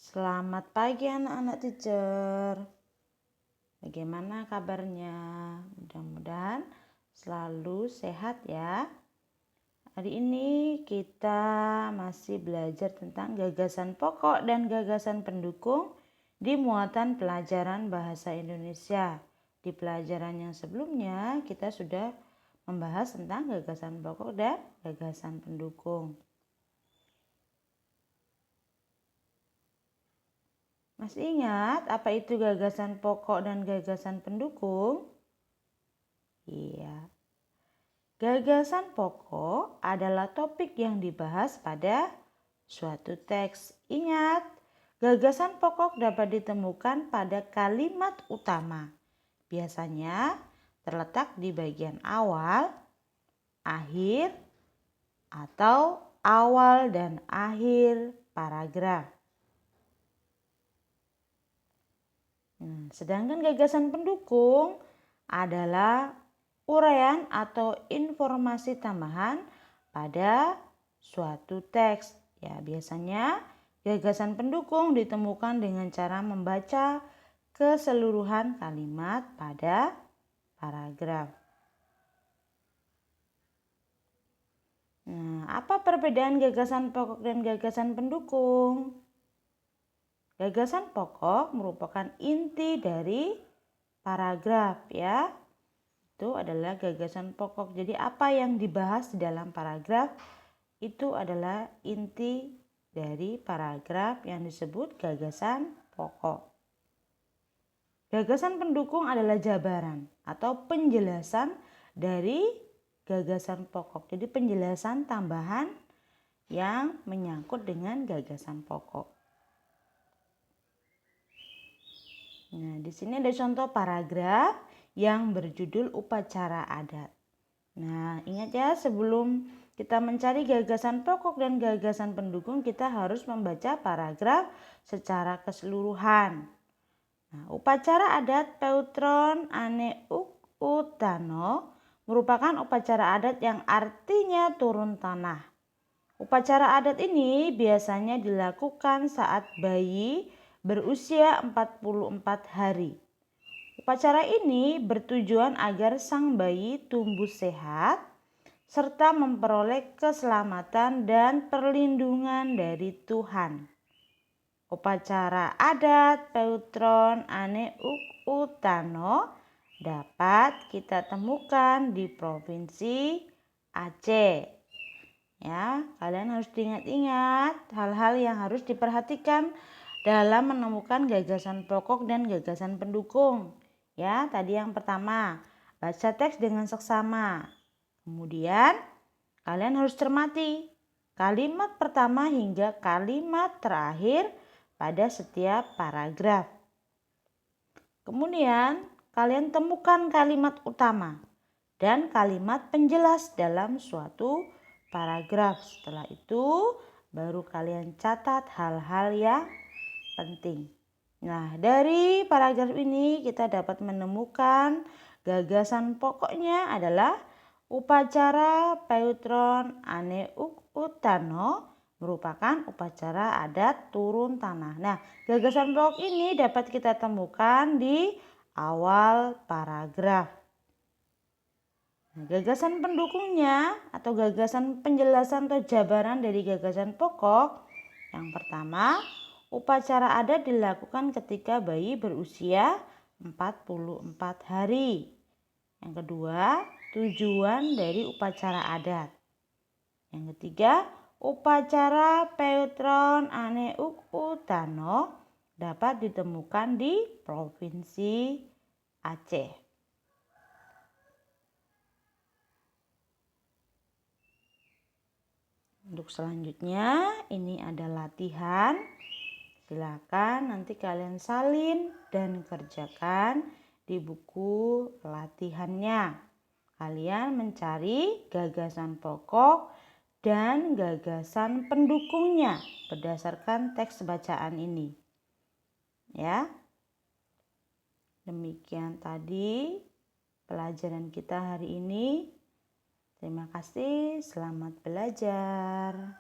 Selamat pagi anak-anak teacher. Bagaimana kabarnya? Mudah-mudahan selalu sehat ya. Hari ini kita masih belajar tentang gagasan pokok dan gagasan pendukung di muatan pelajaran bahasa Indonesia. Di pelajaran yang sebelumnya kita sudah membahas tentang gagasan pokok dan gagasan pendukung. Masih ingat apa itu gagasan pokok dan gagasan pendukung? Iya. Gagasan pokok adalah topik yang dibahas pada suatu teks. Ingat, gagasan pokok dapat ditemukan pada kalimat utama. Biasanya terletak di bagian awal, akhir, atau awal dan akhir paragraf. Sedangkan gagasan pendukung adalah uraian atau informasi tambahan pada suatu teks. Ya, biasanya gagasan pendukung ditemukan dengan cara membaca keseluruhan kalimat pada paragraf. Apa perbedaan gagasan pokok dan gagasan pendukung? Gagasan pokok merupakan inti dari paragraf ya. Itu adalah gagasan pokok. Jadi apa yang dibahas di dalam paragraf itu adalah inti dari paragraf yang disebut gagasan pokok. Gagasan pendukung adalah jabaran atau penjelasan dari gagasan pokok. Jadi penjelasan tambahan yang menyangkut dengan gagasan pokok. Nah, di sini ada contoh paragraf yang berjudul upacara adat. Nah, ingat ya, sebelum kita mencari gagasan pokok dan gagasan pendukung, kita harus membaca paragraf secara keseluruhan. Nah, upacara adat Peutron Ane Uk Utano merupakan upacara adat yang artinya turun tanah. Upacara adat ini biasanya dilakukan saat bayi berusia 44 hari. Upacara ini bertujuan agar sang bayi tumbuh sehat serta memperoleh keselamatan dan perlindungan dari Tuhan. Upacara adat Peutron Ane Uk Utano dapat kita temukan di Provinsi Aceh. Ya, kalian harus diingat-ingat hal-hal yang harus diperhatikan dalam menemukan gagasan pokok dan gagasan pendukung. Ya, tadi yang pertama, baca teks dengan seksama. Kemudian, kalian harus cermati kalimat pertama hingga kalimat terakhir pada setiap paragraf. Kemudian, kalian temukan kalimat utama dan kalimat penjelas dalam suatu paragraf. Setelah itu baru kalian catat hal-hal yang penting. Nah, dari paragraf ini kita dapat menemukan gagasan pokoknya adalah upacara Peutron Ane Uk Utano merupakan upacara adat turun tanah. Nah, gagasan pokok ini dapat kita temukan di awal paragraf. Gagasan pendukungnya atau gagasan penjelasan atau jabaran dari gagasan pokok. Yang pertama, upacara adat dilakukan ketika bayi berusia 44 hari. Yang kedua, tujuan dari upacara adat. Yang ketiga, upacara Peutron Ane Uk Utano dapat ditemukan di Provinsi Aceh. Untuk selanjutnya ini ada latihan. Silakan nanti kalian salin dan kerjakan di buku latihannya. Kalian mencari gagasan pokok dan gagasan pendukungnya berdasarkan teks bacaan ini. Ya. Demikian tadi pelajaran kita hari ini. Terima kasih, selamat belajar.